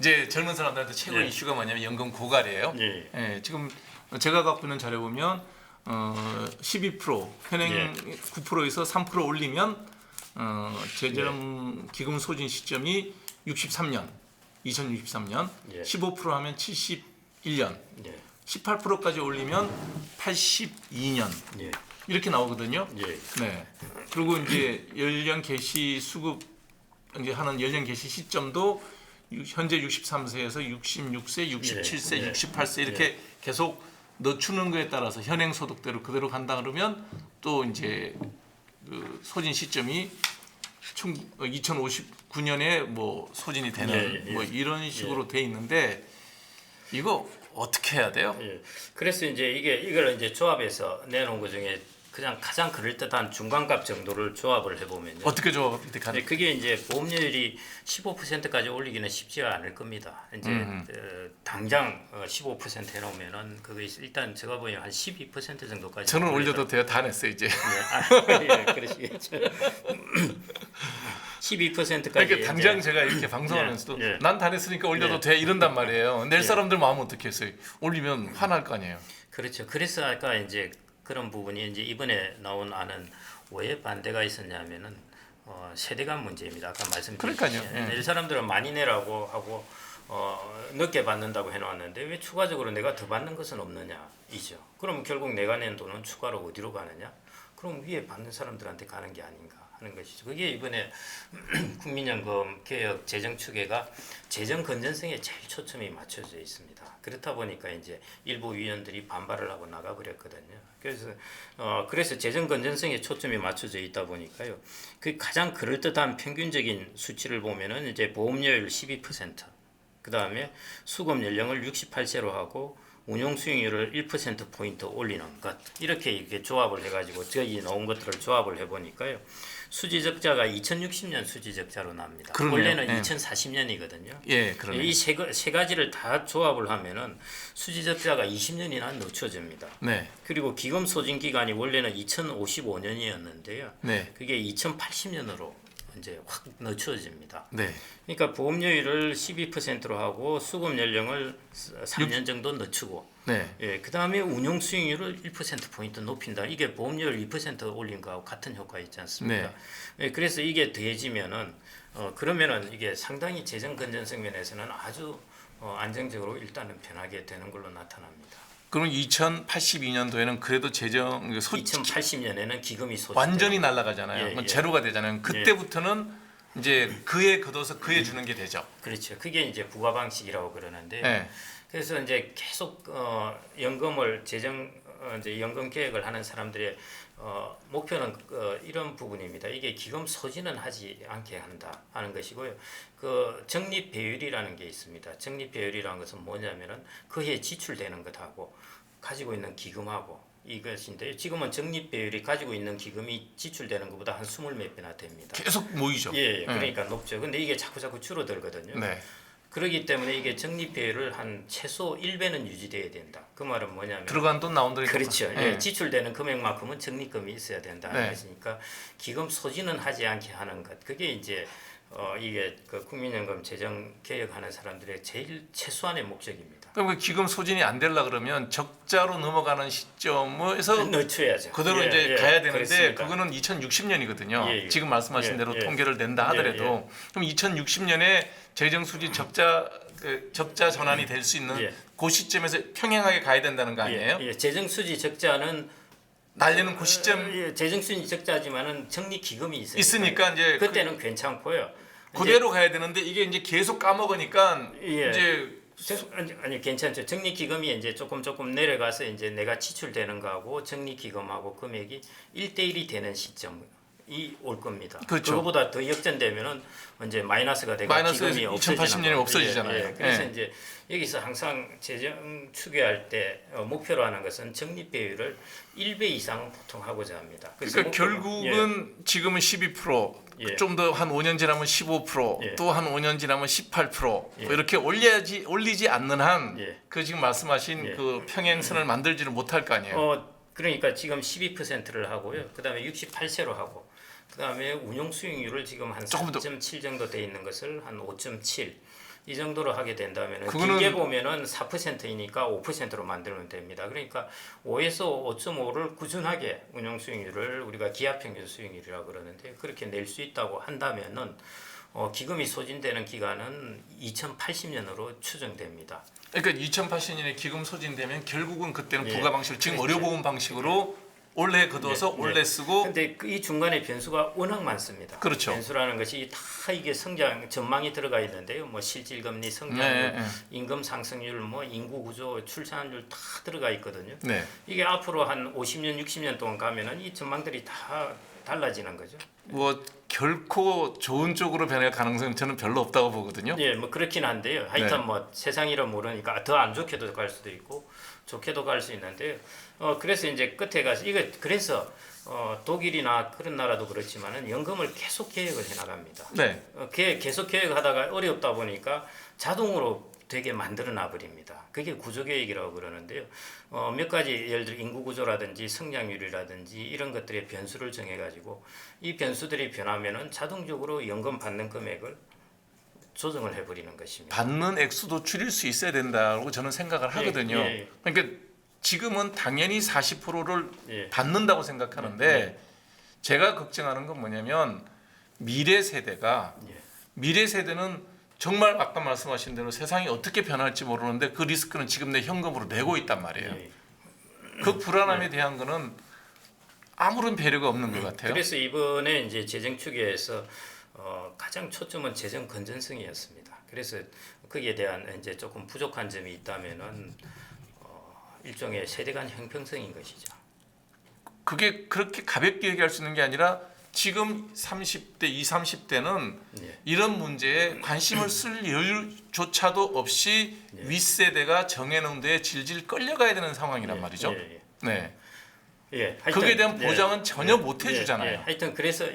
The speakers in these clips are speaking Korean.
이제 젊은 사람들한테 최고 예. 이슈가 뭐냐면 연금 고갈이에요. 예. 예, 지금 제가 갖고 있는 자료 보면 12% 현행 예. 9%에서 3% 올리면 재정 기금 소진 시점이 63년, 2063년, 예. 15% 하면 71년, 예. 18%까지 올리면 82년 예. 이렇게 나오거든요. 예. 네. 그리고 이제 연령 개시 수급 이제 하는 연령 개시 시점도 현재 63세에서 66세, 67세, 예. 68세 이렇게 계속 늦추는 거에 따라서 현행 소득대로 그대로 간다 그러면 또 이제 그 소진 시점이 2059년에 뭐 소진이 되는 뭐 이런 식으로 돼 있는데 이거 어떻게 해야 돼요? 예. 그래서 이제 이걸 이제 조합해서 내놓은 것 중에 그냥 가장 그럴듯한 중간값 정도를 조합을 해보면요. 어떻게 조합하는? 네, 그게 이제 보험료율이 15%까지 올리기는 쉽지가 않을 겁니다. 이제 당장 15% 해놓으면은 그게 일단 제가 보기엔 한 12% 정도까지. 저는 올려도 돼요. 다 냈어요 이제. 예, 그러시겠죠. 12%까지. 그러니까 당장 제가 이렇게 방송하면서도 예. 난 다 냈으니까 올려도 돼 이런단 말이에요. 낼 사람들 마음 어떻게 했어요? 올리면 화날 거 아니에요. 그렇죠. 그래서 아까 이제 그런 부분이 이제 이번에 나온 안은 왜 반대가 있었냐면은 세대 간 문제입니다. 아까 말씀드렸듯이 그러니까요. 낼 사람들은 많이 내라고 하고 늦게 받는다고 해놓았는데 왜 추가적으로 내가 더 받는 것은 없느냐이죠. 그럼 결국 내가 낸 돈은 추가로 어디로 가느냐? 그럼 위에 받는 사람들한테 가는 게 아닌가 하는 것이죠. 그게 이번에 국민연금 개혁 재정 추계가 재정 건전성에 제일 초점이 맞춰져 있습니다. 그렇다 보니까 이제 일부 위원들이 반발을 하고 나가버렸거든요. 그래서 재정 건전성에 초점이 맞춰져 있다 보니까요. 그 가장 그럴듯한 평균적인 수치를 보면은 이제 보험료율 12%, 그 다음에 수급 연령을 68세로 하고 운용 수익률을 1% 포인트 올리는 것, 이렇게 조합을 해가지고 저기 나온 것들을 조합을 해보니까요. 수지 적자가 2060년 수지 적자로 납니다. 그러네요. 원래는 예. 2040년이거든요. 예, 그러네. 이 세 가지를 다 조합을 하면은 수지 적자가 20년이나 늦춰집니다. 네, 그리고 기금 소진 기간이 원래는 2055년이었는데요. 네, 그게 2080년으로 이제 확 늦춰집니다. 네. 그러니까 보험료율을 12%로 하고 수급 연령을 3년 정도 늦추고, 네. 예, 그 다음에 운용 수익률을 1% 포인트 높인다. 이게 보험료율 2% 올린 거하고 같은 효과 있지 않습니까? 네. 예, 그래서 이게 더해지면은 그러면은 이게 상당히 재정 건전성 면에서는 아주 안정적으로 일단은 변하게 되는 걸로 나타납니다. 그럼 2082년도에는 그래도 재정 2080년에는 기금이 소진 완전히 날아가잖아요. 예, 그건 예. 제로가 되잖아요. 그때부터는 이제 그에 걷어서 그에 주는 게 되죠. 그렇죠. 그게 이제 부과 방식이라고 그러는데, 네. 그래서 이제 계속 연금을 이제 연금 계획을 하는 사람들의 목표는 이런 부분입니다. 이게 기금 소진은 하지 않게 한다 하는 것이고요. 그 적립 배율이라는 게 있습니다. 적립 배율이라는 것은 뭐냐면은 그해 지출되는 것하고 가지고 있는 기금하고 이것인데요. 지금은 적립 배율이 가지고 있는 기금이 지출되는 것보다 한 20몇 배나 됩니다. 계속 모이죠. 예, 그러니까 높죠. 근데 이게 자꾸 줄어들거든요. 네. 그렇기 때문에 이게 적립 배율을 한 최소 1배는 유지돼야 된다. 그 말은 뭐냐면 들어간 돈 나온 돈이 그렇죠. 똑같- 예, 지출되는 금액만큼은 적립금이 있어야 된다는 네. 것이니까 기금 소진은 하지 않게 하는 것. 그게 이제 이게 그 국민연금 재정 개혁하는 사람들의 제일 최소한의 목적입니다. 그럼 그 기금 소진이 안 되려 그러면 적자로 넘어가는 시점에서 늦춰야죠. 그대로 예, 이제 예, 가야 되는데 그렇습니다. 그거는 2060년이거든요. 예, 예. 지금 말씀하신 예, 대로 예. 통계를 낸다 하더라도 그럼 2060년에 재정 수지 적자 전환이 될 수 있는 예. 그 시점에서 평행하게 가야 된다는 거 아니에요? 예, 재정 수지 적자는 날리는 그 시점 예, 재정 수지 적자지만은 적립 기금이 있으니까 이제 그때는 괜찮고요. 그대로 가야 되는데 이게 이제 계속 까먹으니까 예. 이제 아니 괜찮죠. 적립 기금이 이제 조금 내려가서 이제 내가 지출되는 거하고 적립 기금하고 금액이 1대1이 되는 시점이 올 겁니다. 그렇죠. 그거보다 더 역전되면은 이제 마이너스가 되고 마이너스 기금이 2080년에 없어지잖아요. 예, 예. 그래서 예. 이제 여기서 항상 재정 추계할 때 목표로 하는 것은 적립 배율을 1배 이상 보통 하고자 합니다. 그래서 그러니까 결국은 지금은 12%, 예. 좀 더 한 5년 지나면 15%, 예. 또 한 5년 지나면 18%, 예. 뭐 이렇게 올리지 않는 한, 예. 그 지금 말씀하신 예. 그 평행선을 만들지를 못할 거 아니에요. 그러니까 지금 12%를 하고요. 그다음에 68세로 하고, 그다음에 운용 수익률을 지금 한 조금 더. 4.7 정도 돼 있는 것을 한 5.7. 이 정도로 하게 된다면 그거는 길게 보면은 4%이니까 5%로 만들면 됩니다. 그러니까 5에서 5.5를 꾸준하게 운용 수익률을 우리가 기하평균 수익률이라고 그러는데 그렇게 낼 수 있다고 한다면은 기금이 소진되는 기간은 2080년으로 추정됩니다. 그러니까 2080년에 기금 소진되면 결국은 그때는 예. 부가 방식으로 지금 그렇죠. 의료보험 방식으로 올해 걷어서 네, 올해 네. 쓰고 근데 이 중간에 변수가 워낙 많습니다. 그렇죠. 변수라는 것이 다 이게 성장 전망이 들어가 있는데요. 뭐 실질금리, 성장률, 네. 임금 상승률, 뭐 인구 구조, 출산율 다 들어가 있거든요. 네. 이게 앞으로 한 50년, 60년 동안 가면은 이 전망들이 다 달라지는 거죠. 뭐 결코 좋은 쪽으로 변할 가능성은 저는 별로 없다고 보거든요. 예, 뭐 그렇긴 한데요. 하여튼 네. 뭐 세상이라 모르니까 더 안 좋게도 갈 수도 있고 좋게도 갈 수 있는데 그래서 이제 끝에 가서 이거 그래서 독일이나 그런 나라도 그렇지만은 연금을 계속 계획을 해 나갑니다. 네. 계속 계획하다가 어렵다 보니까 자동으로 되게 만들어 놔 버립니다. 그게 구조 계획이라고 그러는데요. 몇 가지 예를 들어 인구 구조라든지 성장률이라든지 이런 것들의 변수를 정해 가지고 이 변수들이 변하면은 자동적으로 연금 받는 금액을 조정을 해 버리는 것입니다. 받는 액수도 줄일 수 있어야 된다고 저는 생각을 하거든요. 예. 그러니까 지금은 당연히 40%를 예. 받는다고 생각하는데 제가 걱정하는 건 뭐냐면 미래 세대가 예. 미래 세대는 정말 아까 말씀하신 대로 세상이 어떻게 변할지 모르는데 그 리스크는 지금 내 현금으로 내고 있단 말이에요. 예. 그 불안함에 대한 거는 아무런 배려가 없는 것 같아요. 그래서 이번에 이제 재정 추계에서 가장 초점은 재정 건전성이었습니다. 그래서 거기에 대한 이제 조금 부족한 점이 있다면은 일종의 세대 간 형평성인 것이죠. 그게 그렇게 가볍게 얘기할 수 있는 게 아니라 지금 30대, 20, 30대는 예. 이런 문제에 관심을 쓸 여유조차도 없이 예. 윗세대가 정해놓은 데에 질질 끌려가야 되는 상황이란 예, 말이죠. 예, 예. 네. 예, 하여튼, 거기에 대한 보장은 전혀 못 예, 해주잖아요. 하여튼 그래서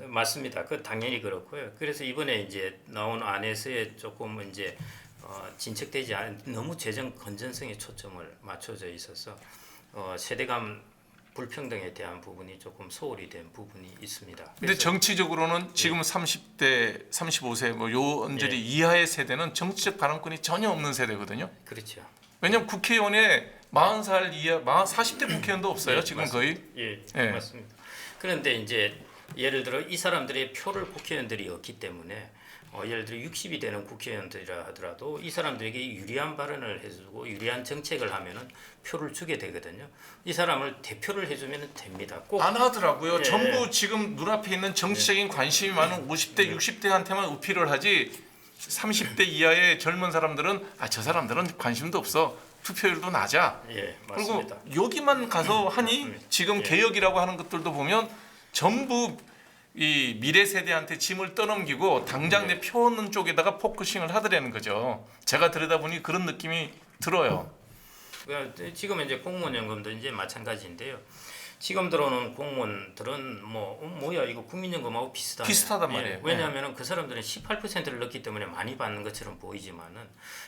맞습니다. 그 당연히 그렇고요. 그래서 이번에 이제 나온 안에서의 조금 이제 진척되지 않은 너무 재정 건전성에 초점을 맞춰져 있어서 세대간 불평등에 대한 부분이 조금 소홀히 된 부분이 있습니다. 근데 그래서 정치적으로는 지금 30대, 35세 뭐 요 언저리 이하의 세대는 정치적 발언권이 전혀 없는 세대거든요. 그렇죠. 왜냐하면 국회의원에 40살 이하, 40대 국회의원도 없어요. 지금 거의. 예, 예. 맞습니다. 그런데 이제 예를 들어 이 사람들의 표를 국회의원들이 얻기 때문에 예를 들어 60이 되는 국회의원들이라 하더라도 이 사람들에게 유리한 발언을 해주고 유리한 정책을 하면은 표를 주게 되거든요. 이 사람을 대표를 해주면 됩니다. 꼭 안 하더라고요. 예. 전부 지금 눈앞에 있는 정치적인 관심이 많은 50대, 60대한테만 우피를 하지 30대 이하의 젊은 사람들은 저 사람들은 관심도 없어. 투표율도 낮아. 예, 그리고 맞습니다. 여기만 가서 하니 맞습니다. 지금 예. 개혁이라고 하는 것들도 보면 전부 이 미래 세대한테 짐을 떠넘기고 당장 내 표 얻는 쪽에다가 포커싱을 하더라는 거죠. 제가 들여다보니 그런 느낌이 들어요. 지금 이제 공무원 연금도 이제 마찬가지인데요. 지금 들어오는 공무원들은 뭐야 이거 국민연금하고 비슷하단 말이에요. 왜냐하면 그 사람들은 18%를 넣기 때문에 많이 받는 것처럼 보이지만은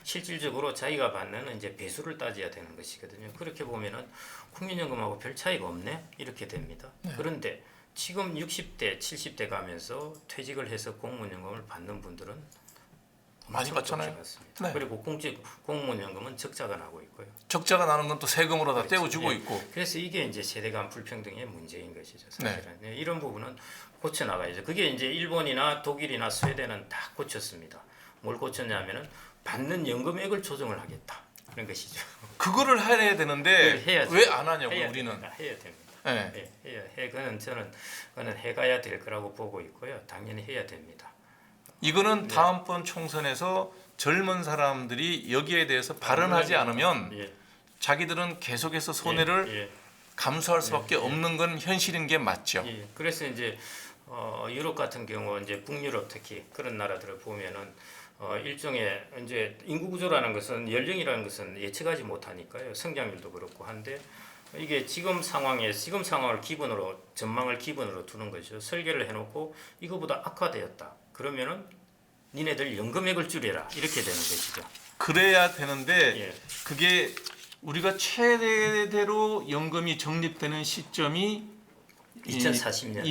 실질적으로 자기가 받는 이제 배수를 따져야 되는 것이거든요. 그렇게 보면은 국민연금하고 별 차이가 없네 이렇게 됩니다. 그런데 지금 60대, 70대 가면서 퇴직을 해서 공무원연금을 받는 분들은 많이 받잖아요. 받습니다. 네. 그리고 공무원연금은 적자가 나고 있고요. 적자가 나는 건 또 세금으로 다 그렇죠. 떼어주고 예. 있고. 그래서 이게 이제 세대 간 불평등의 문제인 것이죠. 사실은 이런 부분은 고쳐 나가야죠. 그게 이제 일본이나 독일이나 스웨덴은 다 고쳤습니다. 뭘 고쳤냐면은 받는 연금액을 조정을 하겠다 이런 것이죠. 그거를 해야 되는데 해야죠. 왜 안 하냐고 해야 우리는. 됩니다. 해야 됩니다. 네. 그거는 저는 해가야 될 거라고 보고 있고요. 당연히 해야 됩니다. 이거는 다음번 총선에서 젊은 사람들이 여기에 대해서 발언하지 않으면 예. 자기들은 계속해서 손해를 감수할 수밖에 없는 건 현실인 게 맞죠. 예. 그래서 이제 유럽 같은 경우 이제 북유럽 특히 그런 나라들을 보면은 일종의 이제 인구 구조라는 것은 연령이라는 것은 예측하지 못하니까요. 성장률도 그렇고 한데 이게 지금 상황을 기본으로 전망을 기본으로 두는 거죠. 설계를 해놓고 이거보다 악화되었다. 그러면은 니네들 연금액을 줄여라 이렇게 되는 것이죠. 그래야 되는데 예. 그게 우리가 최대로 연금이 적립되는 시점이 2040년.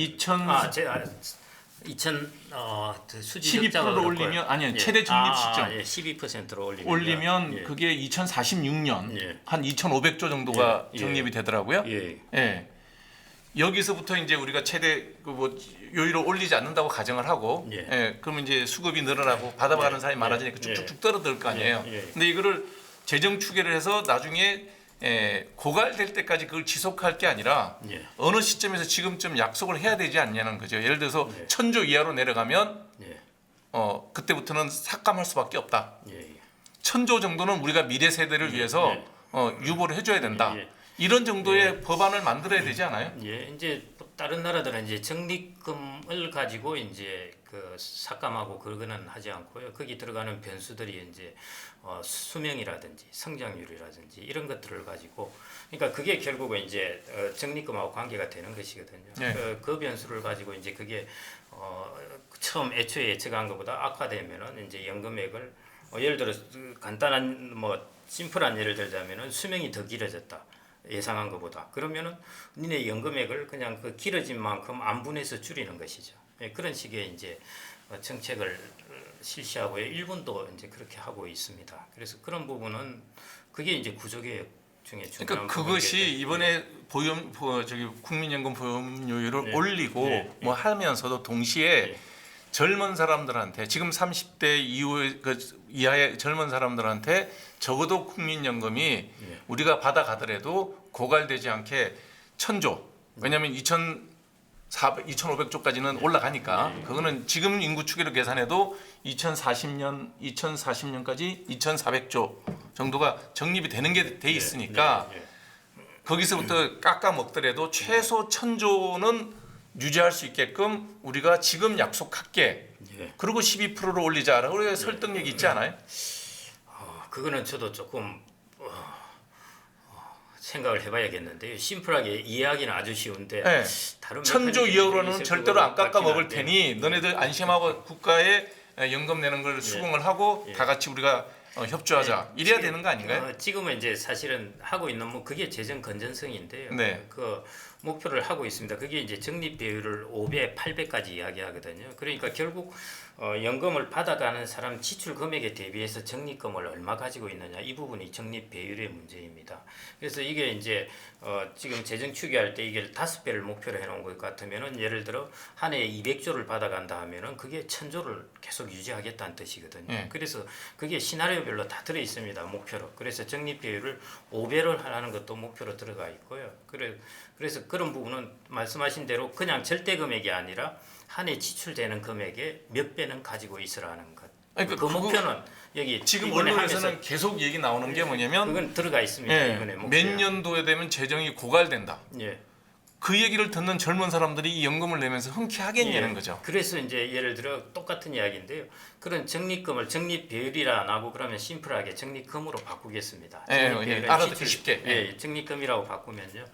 수지 12%로 올리면 아니요 최대 적립 시점 12%로 올리면 예. 그게 2046년 예. 한 2,500조 정도가 예. 적립이 되더라고요. 예. 예. 여기서부터 이제 우리가 최대 뭐 요율을 올리지 않는다고 가정을 하고, 예. 예. 그러면 이제 수급이 늘어나고 받아가는 예. 사람이 많아지니까 예. 쭉쭉쭉 떨어질 거 아니에요. 예. 예. 근데 이거를 재정 추계를 해서 나중에 고갈될 때까지 그걸 지속할 게 아니라 예. 어느 시점에서 지금쯤 약속을 해야 되지 않냐는 거죠. 예를 들어서 예. 1,000조 이하로 내려가면 예. 그때부터는 삭감할 수밖에 없다. 예. 1,000조 정도는 우리가 미래 세대를 위해서 유보를 해줘야 된다. 예. 이런 정도의 법안을 만들어야 되지 않아요? 예, 이제 다른 나라들은 이제 적립금을 가지고 이제 그 삭감하고 그거는 하지 않고요. 거기 들어가는 변수들이 이제 수명이라든지 성장률이라든지 이런 것들을 가지고, 그러니까 그게 결국은 이제 적립금하고 관계가 되는 것이거든요. 네. 그 변수를 가지고 이제 그게 처음 애초에 예측한 것보다 악화되면은 이제 연금액을 예를 들어 간단한 뭐 심플한 예를 들자면은 수명이 더 길어졌다. 예상한 것보다 그러면은 니네 연금액을 그냥 그 길어진 만큼 안분해서 줄이는 것이죠. 예, 그런 식의 이제 정책을 실시하고요. 일본도 이제 그렇게 하고 있습니다. 그래서 그런 부분은 그게 이제 구조개혁 중에 중요한 그러니까 그것이 부분이겠죠. 이번에 국민연금 보험료율을 예. 올리고 예. 뭐 하면서도 동시에 예. 젊은 사람들한테 지금 30대 이하의 젊은 사람들한테 적어도 국민연금이 우리가 받아가더라도 고갈되지 않게 1,000조, 왜냐하면 2,500조까지는 올라가니까 그거는 지금 인구 추계로 계산해도 2040년까지 2,400조 정도가 적립이 되는 게 돼 있으니까 거기서부터 깎아 먹더라도 최소 1,000조는 유지할 수 있게끔 우리가 지금 약속할게. 예. 그리고 12%로 올리자라고 우리가 설득력이 있지 않아요? 그거는 저도 조금 생각을 해봐야겠는데요. 심플하게 이해하기는 아주 쉬운데 네. 다른 1,000조 메커니즘이 이하로는 있을 절대로 안 깎아 것 먹을 같긴 테니 한데. 너네들 안심하고 국가에 연금 내는 걸 수긍을 하고 다 같이 우리가 협조하자. 이래야 되는 거 아닌가요? 지금은 이제 사실은 하고 있는 뭐 그게 재정 건전성인데요. 네. 그 목표를 하고 있습니다. 그게 이제 적립 비율을 5배, 8배까지 이야기하거든요. 그러니까 결국 연금을 받아가는 사람 지출 금액에 대비해서 적립금을 얼마 가지고 있느냐, 이 부분이 적립 비율의 문제입니다. 그래서 이게 이제 지금 재정 추계할 때 이게 5배를 목표로 해놓은 것 같으면은 예를 들어 한 해에 200조를 받아간다 하면은 그게 1,000조를 계속 유지하겠다는 뜻이거든요. 네. 그래서 그게 시나리오별로 다 들어 있습니다. 목표로. 그래서 적립 비율을 5배를 하는 것도 목표로 들어가 있고요. 그래서 그런 부분은 말씀하신 대로 그냥 절대 금액이 아니라 한 해 지출되는 금액의 몇 배는 가지고 있으라는 것. 아니, 그 그거 목표는 여기 지금 이번에 언론에서는 하면서 계속 얘기 나오는 게 뭐냐면 그건 들어가 있습니다. 예, 이번에 목표에. 몇 년도에 되면 재정이 고갈된다. 예. 그 얘기를 듣는 젊은 사람들이 이 연금을 내면서 흔쾌하겠냐는 거죠. 그래서 이제 예를 들어 똑같은 이야기인데요. 그런 적립금을 적립 비율이라 안 하고 그러면 심플하게 적립금으로 바꾸겠습니다. 예, 적립 비율은 알아듣기 쉽게. 예, 적립금이라고 바꾸면요.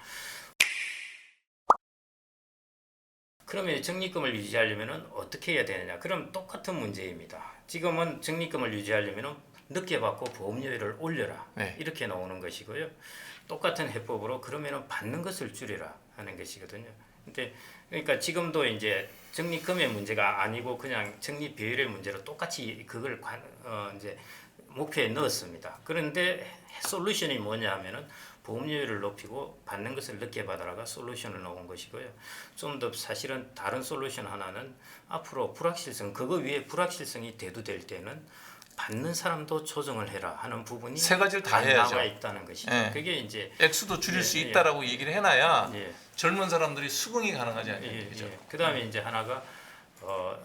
그러면 적립금을 유지하려면 어떻게 해야 되느냐? 그럼 똑같은 문제입니다. 지금은 적립금을 유지하려면 늦게 받고 보험료율을 올려라. 네. 이렇게 나오는 것이고요. 똑같은 해법으로 그러면 받는 것을 줄여라 하는 것이거든요. 근데 그러니까 지금도 이제 적립금의 문제가 아니고 그냥 적립 비율의 문제로 똑같이 그걸 이제 목표에 넣었습니다. 그런데 솔루션이 뭐냐 하면은 보험료율을 높이고 받는 것을 늦게 받아라가 솔루션을 넣은 것이고요. 좀 더 사실은 다른 솔루션 하나는 앞으로 불확실성, 그거 위에 불확실성이 대두될 때는 받는 사람도 조정을 해라 하는 부분이 세 가지를 다 해야죠. 나와 있다는 것이죠. 예. 그게 이제 액수도 줄일 예, 수 예. 있다라고 얘기를 해놔야 예. 젊은 사람들이 수긍이 가능하지 않냐는 거죠. 그다음에 이제 하나가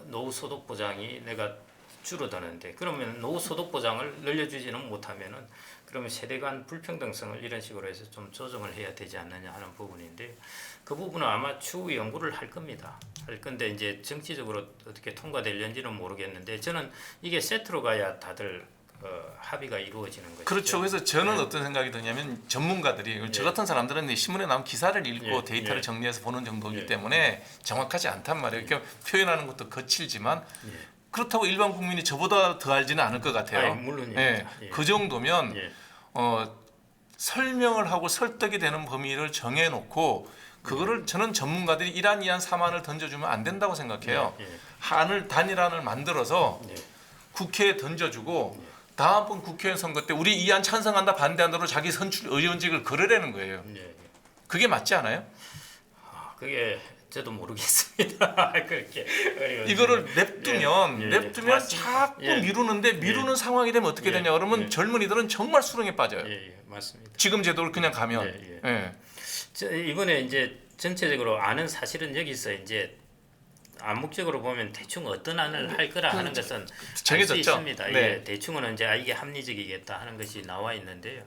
노후 소득 보장이 내가 줄어드는데 그러면 노후 소득 보장을 늘려주지는 못하면은 그러면 세대 간 불평등성을 이런 식으로 해서 좀 조정을 해야 되지 않느냐 하는 부분인데 그 부분은 아마 추후 연구를 할 겁니다. 할 건데 이제 정치적으로 어떻게 통과될는지는 모르겠는데 저는 이게 세트로 가야 다들 합의가 이루어지는 것이죠. 그렇죠. 그래서 저는 어떤 생각이 드냐면 전문가들이 저 같은 사람들은 신문에 나온 기사를 읽고 데이터를 정리해서 보는 정도이기 때문에 정확하지 않단 말이에요. 이렇게 표현하는 것도 거칠지만 그렇다고 일반 국민이 저보다 더 알지는 않을 것 같아요. 물론입니다. 예, 그 정도면 예. 설명을 하고 설득이 되는 범위를 정해놓고 그거를 저는 전문가들이 이란 사안을 던져주면 안 된다고 생각해요. 단일안을 만들어서 예. 국회에 던져주고 다음번 국회의원 선거 때 우리 이 안 찬성한다 반대한다로 자기 선출 의원직을 걸으라는 거예요. 예. 그게 맞지 않아요? 그게 저도 모르겠습니다. 그렇게 어려운 이거를 질문. 냅두면 예, 예, 냅두면 맞습니다. 자꾸 예. 미루는데 미루는 상황이 되면 어떻게 예, 되냐 그러면 예. 젊은이들은 정말 수렁에 빠져요. 예, 맞습니다. 지금 제도를 그냥 가면. 예, 예. 저 이번에 이제 전체적으로 아는 사실은 여기서 이제 암묵적으로 보면 대충 어떤 안을 할 거라 하는 것은 알 수 정해졌죠? 있습니다. 네. 예, 대충은 이제 이게 합리적이겠다 하는 것이 나와 있는데요.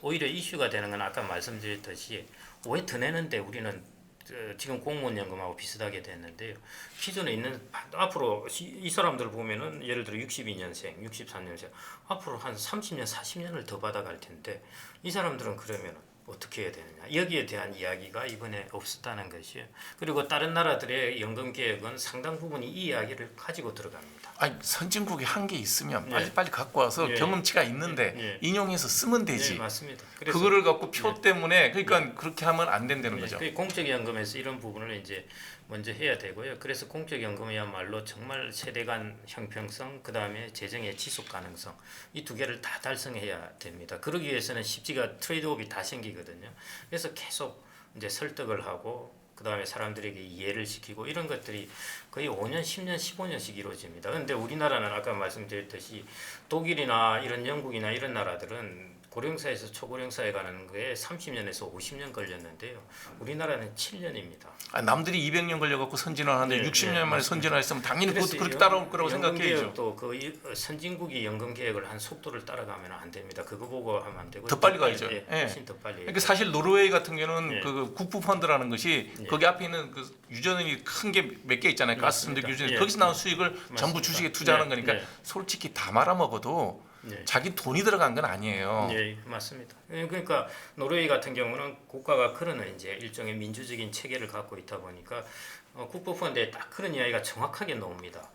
오히려 이슈가 되는 건 아까 말씀드렸듯이 왜 더 내는데 우리는 지금 공무원 연금하고 비슷하게 됐는데요. 기존에 있는 앞으로 이 사람들 보면은 예를 들어 62년생, 63년생 앞으로 한 30년, 40년을 더 받아갈 텐데 이 사람들은 그러면 어떻게 해야 되느냐 여기에 대한 이야기가 이번에 없었다는 것이요. 그리고 다른 나라들의 연금 개혁은 상당 부분이 이 이야기를 가지고 들어갑니다. 아니 선진국에 한 게 있으면 예. 빨리 갖고 와서 예. 경험치가 있는데 예. 인용해서 쓰면 되지. 네, 맞습니다. 그래서 그거를 갖고 표 때문에 그러니까 그렇게 하면 안 된다는 거죠. 그 공적연금에서 이런 부분을 이제 먼저 해야 되고요. 그래서 공적연금이야말로 정말 세대 간 형평성, 그 다음에 재정의 지속 가능성 이 두 개를 다 달성해야 됩니다. 그러기 위해서는 쉽지가 트레이드오프이 다 생기거든요. 그래서 계속 이제 설득을 하고 그 다음에 사람들에게 이해를 시키고 이런 것들이 거의 5년, 10년, 15년씩 이루어집니다. 그런데 우리나라는 아까 말씀드렸듯이 독일이나 이런 영국이나 이런 나라들은 고령사에서 초고령사에 가는 거에 30년에서 50년 걸렸는데요. 우리나라는 7년입니다. 남들이 200년 걸려갖고 선진화하는데 네, 60년 네, 만에 선진화했으면 당연히 그래서 그것도 그렇게 따라올 거라고 생각해야죠. 또그 선진국이 연금 개혁을 한 속도를 따라가면 안 됩니다. 그거 보고 하면 안 되고 더 빨리 가야죠. 예, 예. 훨씬 더 빨리. 그러니까 사실 노르웨이 같은 경우는 예. 그 국부 펀드라는 것이 예. 거기 앞에 있는 그 유전이 큰 게 몇 개 있잖아요. 가스선적 맞습니다. 유전. 예. 거기서 나온 수익을 전부 맞습니다. 주식에 투자하는 예. 거니까 예. 솔직히 다 말아먹어도 예. 자기 돈이 들어간 건 아니에요. 예, 맞습니다. 그러니까 노르웨이 같은 경우는 국가가 그런 이제 일종의 민주적인 체계를 갖고 있다 보니까 국부펀드에 딱 그런 이야기가 정확하게 나옵니다.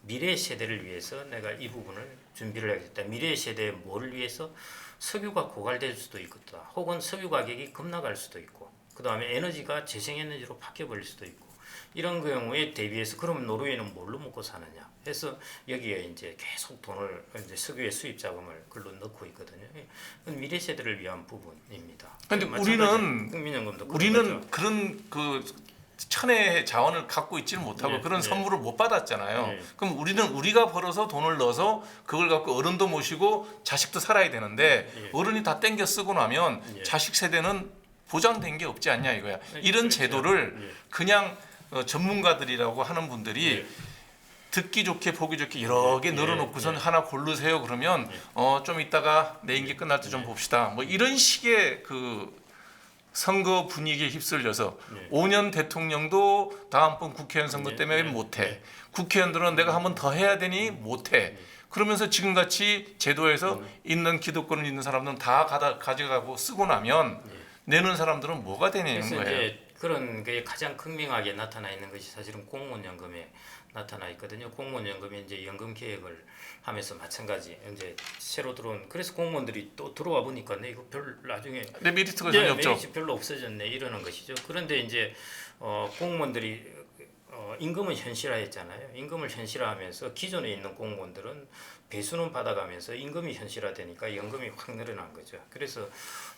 미래 세대를 위해서 내가 이 부분을 준비를 하겠다. 미래 세대에 뭐를 위해서 석유가 고갈될 수도 있겠다. 혹은 석유 가격이 급락할 수도 있고, 그 다음에 에너지가 재생에너지로 바뀌어버릴 수도 있고, 이런 경우에 대비해서 그러면 노르웨이는 뭘로 먹고 사느냐? 해서 여기에 이제 계속 돈을 이제 석유의 수입 자금을 글로 넣고 있거든요. 그건 미래 세대를 위한 부분입니다. 근데 마찬가지로 국민연금도 그런 우리는 거죠. 그런 그 천혜의 자원을 갖고 있지는 못하고 예, 그런 예. 선물을 못 받았잖아요. 예. 그럼 우리는 우리가 벌어서 돈을 넣어서 그걸 갖고 어른도 모시고 자식도 살아야 되는데 예. 어른이 다 땡겨 쓰고 나면 예. 자식 세대는 보장된 게 없지 않냐 이거야. 이런 그렇죠. 제도를 예. 그냥 전문가들이라고 하는 분들이 예. 듣기 좋게 보기 좋게 여러 개 예, 늘어놓고선 예. 하나 고르세요 그러면 좀 이따가 내 임기 끝날 때 좀 봅시다. 뭐 이런 식의 그 선거 분위기에 휩쓸려서 네. 5년 대통령도 다음번 국회의원 선거 네, 때문에 네, 못해. 네. 국회의원들은 내가 한 번 더 해야 되니 못해. 그러면서 지금같이 제도에서 있는 기득권을 있는 사람들은 다 가져가고 쓰고 나면 내는 사람들은 뭐가 되냐는 그래서 거예요. 이제 그런 게 가장 극명하게 나타나 있는 것이 사실은 공무원연금에 나타나 있거든요. 공무원연금이 이제 연금 개혁을 하면서 마찬가지 이제 새로 들어온 그래서 공무원들이 또 들어와 보니까 내 이거 별 나중에 내 메리트가 전혀 없죠. 메리트 별로 없어졌네 이러는 것이죠. 그런데 이제 공무원들이 임금은 현실화했잖아요. 임금을 현실화하면서 기존에 있는 공무원들은 배수는 받아가면서 임금이 현실화되니까 연금이 확 늘어난 거죠. 그래서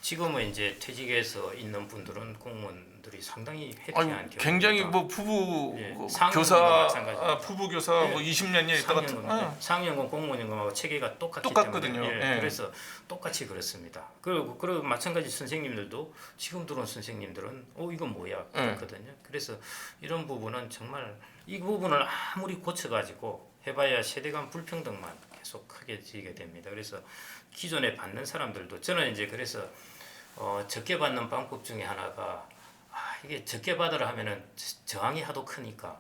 지금은 이제 퇴직해서 있는 분들은 공무원들이 상당히 해피한 경우입니다. 굉장히 뭐 부부 예, 교사, 마찬가지입니다. 부부 교사 예. 뭐 20년 있다가 상여금 공무원연금하고 체계가 똑같거든요. 때문에 예. 그래서 똑같이 그렇습니다. 그리고 마찬가지 선생님들도 지금 들어온 선생님들은 이건 뭐야 그렇거든요. 그래서 이런 부분은 정말 이 부분을 아무리 고쳐가지고 해봐야 세대 간 불평등만 계속 크게 지게 됩니다. 그래서 기존에 받는 사람들도 저는 이제 그래서 적게 받는 방법 중에 하나가 이게 적게 받으라 하면은 저항이 하도 크니까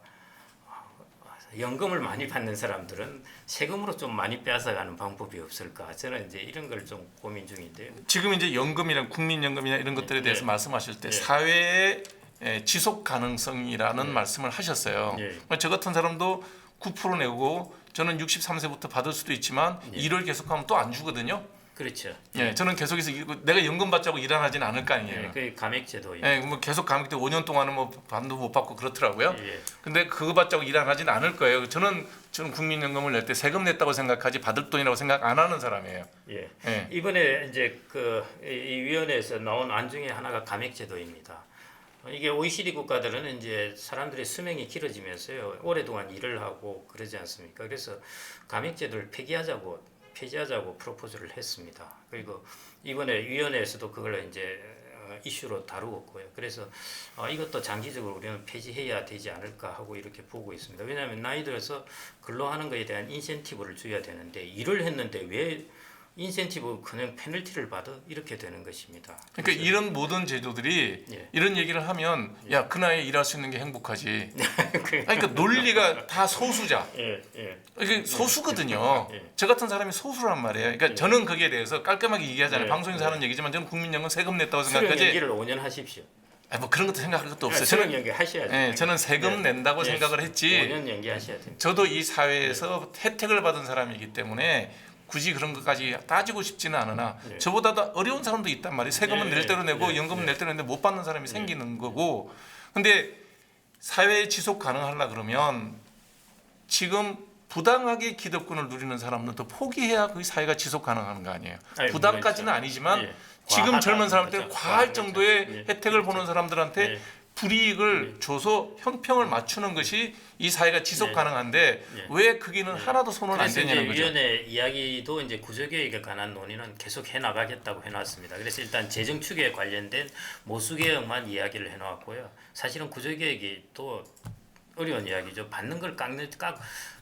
연금을 많이 받는 사람들은 세금으로 좀 많이 빼앗아가는 방법이 없을까? 저는 이제 이런 걸 좀 고민 중인데요. 지금 이제 연금이나 국민연금이나 이런 것들에 대해서 네. 말씀하실 때 네. 사회의 지속 가능성이라는 말씀을 하셨어요. 네. 저 같은 사람도 9% 내고 저는 63세부터 받을 수도 있지만 일을 계속하면 또 안 주거든요. 그렇죠. 예, 저는 계속해서 내가 연금 받자고 일 안 하진 않을 거 아니에요. 예, 그 감액제도. 예, 뭐 계속 감액돼 5년 동안은 뭐 반도 못 받고 그렇더라고요. 예. 근데 그거 받자고 일 안 하진 않을 거예요. 저는 국민연금을 낼 때 세금 냈다고 생각하지 받을 돈이라고 생각 안 하는 사람이에요. 예. 예. 이번에 이제 이 위원회에서 나온 안 중에 하나가 감액제도입니다. 이게 OECD 국가들은 이제 사람들의 수명이 길어지면서요 오랫동안 일을 하고 그러지 않습니까? 그래서 감액제도를 폐지하자고 프로포즈를 했습니다. 그리고 이번에 위원회에서도 그걸 이제 이슈로 다루었고요. 그래서 이것도 장기적으로 우리는 폐지해야 되지 않을까 하고 이렇게 보고 있습니다. 왜냐하면 나이 들어서 근로하는 것에 대한 인센티브를 줘야 되는데 일을 했는데 왜 인센티브 그냥 페널티를 받아 이렇게 되는 것입니다. 그러니까 이런 모든 제도들이 예. 이런 얘기를 하면 야, 그 나이에 일할 수 있는 게 행복하지. 그- 그러니까 논리가 다 소수자. 예, 예. 이게 소수거든요. 예. 저 같은 사람이 소수란 말이에요. 그러니까 예. 저는 거기에 대해서 깔끔하게 얘기하잖아요. 예. 방송에서 하는 얘기지만 저는 국민연금 세금 냈다고 생각하지. 수령연기를 5년 하십시오. 뭐 그런 것도 생각할 것도 없어요. 수령연기 하셔야죠. 예, 저는 세금 낸다고 예. 생각을 했지. 5년 연기하셔야 됩니다. 저도 이 사회에서 혜택을 받은 사람이기 때문에 굳이 그런 것까지 따지고 싶지는 않으나 예. 저보다 더 어려운 사람도 있단 말이에요. 세금은 예, 낼 대로 내고 예, 연금은 예. 낼 대로 내는데 못 받는 사람이 생기는 거고. 근데 사회 지속 가능하려 그러면 지금 부당하게 기득권을 누리는 사람들도 포기해야 그 사회가 지속 가능한 거 아니에요. 아니, 부당까지는 물론이죠. 아니지만 예. 지금 과하다, 젊은 사람들은 그렇죠. 과할 과하죠. 정도의 예. 혜택을 그렇죠. 보는 사람들한테 예. 불이익을 줘서 형평을 맞추는 것이 이 사회가 지속 예. 가능한데 예. 왜 거기는 하나도 손을 안 그래서 이제 대냐는 거죠. 위원회 이야기도 이제 구조개혁에 관한 논의는 계속 해나가겠다고 해놨습니다. 그래서 일단 재정 축에 관련된 모수개혁만 이야기를 해놓았고요. 사실은 구조개혁이 또 어려운 이야기죠. 받는 걸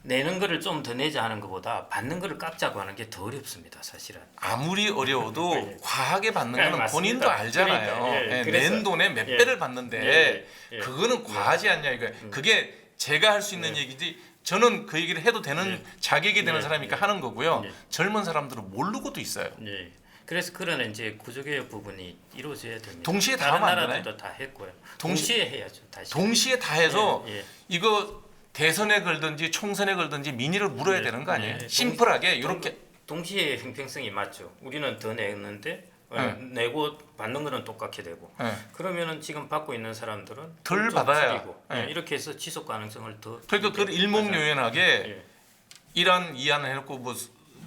내는 거를 좀 더 내자 하는 것보다 받는 거를 깎자고 하는 게 더 어렵습니다. 사실은. 아무리 어려워도 예. 과하게 받는 예, 거는 맞습니다. 본인도 알잖아요. 그러니까, 예, 예, 그래서- 낸 돈의 몇 예. 배를 받는데 예, 예. 그거는 과하지 않냐 이거. 그게 제가 할 수 있는 얘기지. 저는 그 얘기를 해도 되는 예. 자격이 되는 예. 사람이니까 하는 거고요. 예. 젊은 사람들은 모르고도 있어요. 예. 그래서 그런 이제 구조개혁 부분이 이루어져야 됩니다. 동시에 다 다른 하면 안 나라들도 다 했고요. 동시- 동시에 해야죠. 다시. 동시에 다 해서 예, 예. 이거 대선에 걸든지 총선에 걸든지 민의를 물어야 네. 되는 거 아니에요? 네. 심플하게 이렇게 동시에 형평성이 맞죠. 우리는 더 내는데 네. 내고 받는 거는 똑같게 되고. 예. 그러면은 지금 받고 있는 사람들은 덜 좀 받아야. 줄이고. 예. 이렇게 해서 지속 가능성을 더. 그러니까 그걸 이렇게 일목요연하게 예. 이란 이안을 해놓고 뭐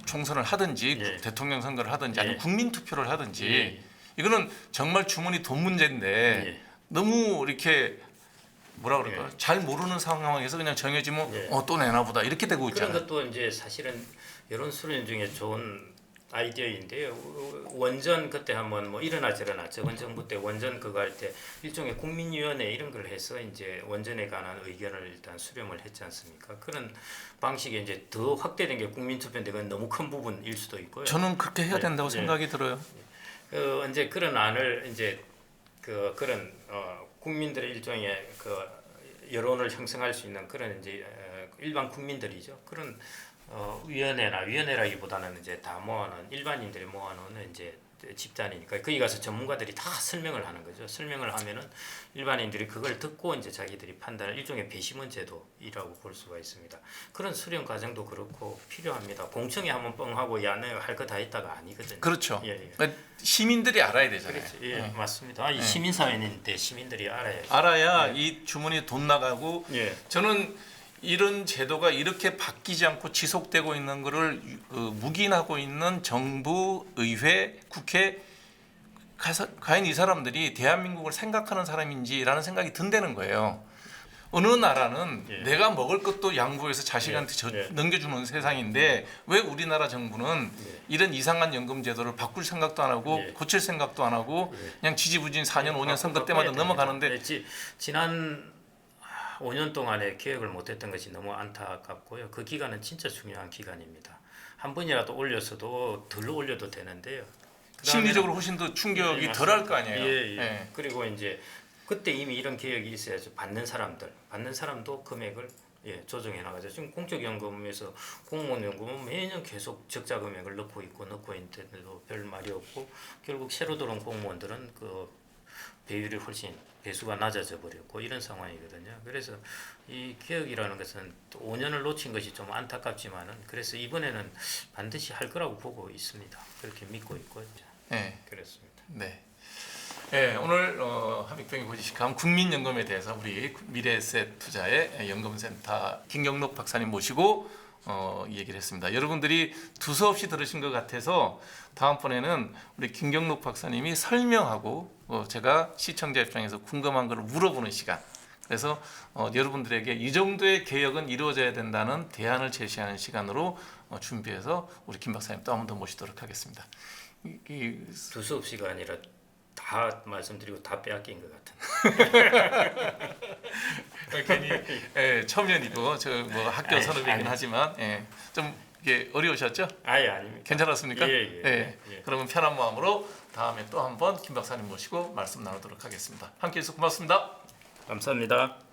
총선을 하든지 예. 대통령 선거를 하든지 아니면 예. 국민 투표를 하든지 예. 이거는 정말 주머니 돈 문제인데 예. 너무 이렇게 뭐라 그럴까 잘 모르는 상황에서 그냥 정해지면 예. 또 내나 보다 이렇게 되고 그런 있잖아요. 것도 이제 사실은 여론 수련 중에 좋은 아이디어인데요. 원전 그때 한번 뭐 이러나 저러나 저번 정부 때 원전 그거 할 때 일종의 국민위원회 이런 걸 해서 이제 원전에 관한 의견을 일단 수렴을 했지 않습니까? 그런 방식이 이제 더 확대된 게 국민투표인데 그건 너무 큰 부분일 수도 있고요. 저는 그렇게 해야 예. 된다고 예. 생각이 들어요. 이제 그런 안을 이제 그런 국민들의 일종의 여론을 형성할 수 있는 그런 이제 일반 국민들이죠. 그런 위원회라기보다는 이제 다 모아놓은 일반인들이 모아놓은 이제 집단이니까 거기 가서 전문가들이 다 설명을 하는 거죠. 설명을 하면은 일반인들이 그걸 듣고 이제 자기들이 판단을 일종의 배심원 제도이라고 볼 수가 있습니다. 그런 수련 과정도 그렇고 필요합니다. 공청회 한번 뻥 하고 야 내가 할 거 다 했다가 아니거든요. 그렇죠. 예, 예. 그러니까 시민들이 알아야 되잖아요. 그렇죠. 예, 맞습니다. 이 시민사회인데 시민들이 알아야죠. 알아야 이 주머니에 돈 나가고 예. 저는 이런 제도가 이렇게 바뀌지 않고 지속되고 있는 것을 묵인하고 있는 정부, 의회, 국회 과연 이 사람들이 대한민국을 생각하는 사람인지라는 생각이 든다는 거예요. 어느 나라는 예. 내가 먹을 것도 양보해서 자식한테 예. 넘겨주는 세상인데 왜 우리나라 정부는 예. 이런 이상한 연금 제도를 바꿀 생각도 안 하고 예. 고칠 생각도 안 하고 예. 그냥 지지부진 4년, 5년 선거 때마다 넘어가는데 지난 5년 동안에 개혁을 못했던 것이 너무 안타깝고요. 그 기간은 진짜 중요한 기간입니다. 한 번이라도 올렸어도 덜 올려도 되는데요. 심리적으로 훨씬 더 충격이 덜 할 거 아니에요. 예. 예. 그리고 이제 그때 이미 이런 개혁이 있어야죠. 받는 사람도 금액을 조정해 나가죠. 지금 공적연금에서 공무원연금은 매년 계속 적자 금액을 넣고 있는데도 별 말이 없고 결국 새로 들어온 공무원들은 배율이 훨씬 배수가 낮아져 버렸고 이런 상황이거든요. 그래서 이 개혁이라는 것은 또 5년을 놓친 것이 좀 안타깝지만은 그래서 이번에는 반드시 할 거라고 보고 있습니다. 그렇게 믿고 있고 네. 그렇습니다. 네. 네, 오늘 하빅뱅이 고지식한 국민연금에 대해서 우리 미래에셋 투자의 연금센터 김경록 박사님 모시고 이 얘기를 했습니다. 여러분들이 두서없이 들으신 것 같아서 다음번에는 우리 김경록 박사님이 설명하고 제가 시청자 입장에서 궁금한 걸 물어보는 시간. 그래서 여러분들에게 이 정도의 개혁은 이루어져야 된다는 대안을 제시하는 시간으로 준비해서 우리 김 박사님 또 한 번 더 모시도록 하겠습니다. 두서없이가 아니라 다 말씀드리고 다 빼앗긴 것 같은. 괜히 초면이고 저 뭐 학교 선후배긴 하지만 좀 이게 어려우셨죠? 아예 아닙니다. 괜찮았습니까? 예. 그러면 편한 마음으로 다음에 또 한번 김 박사님 모시고 말씀 나누도록 하겠습니다. 함께해 주셔서 고맙습니다. 감사합니다.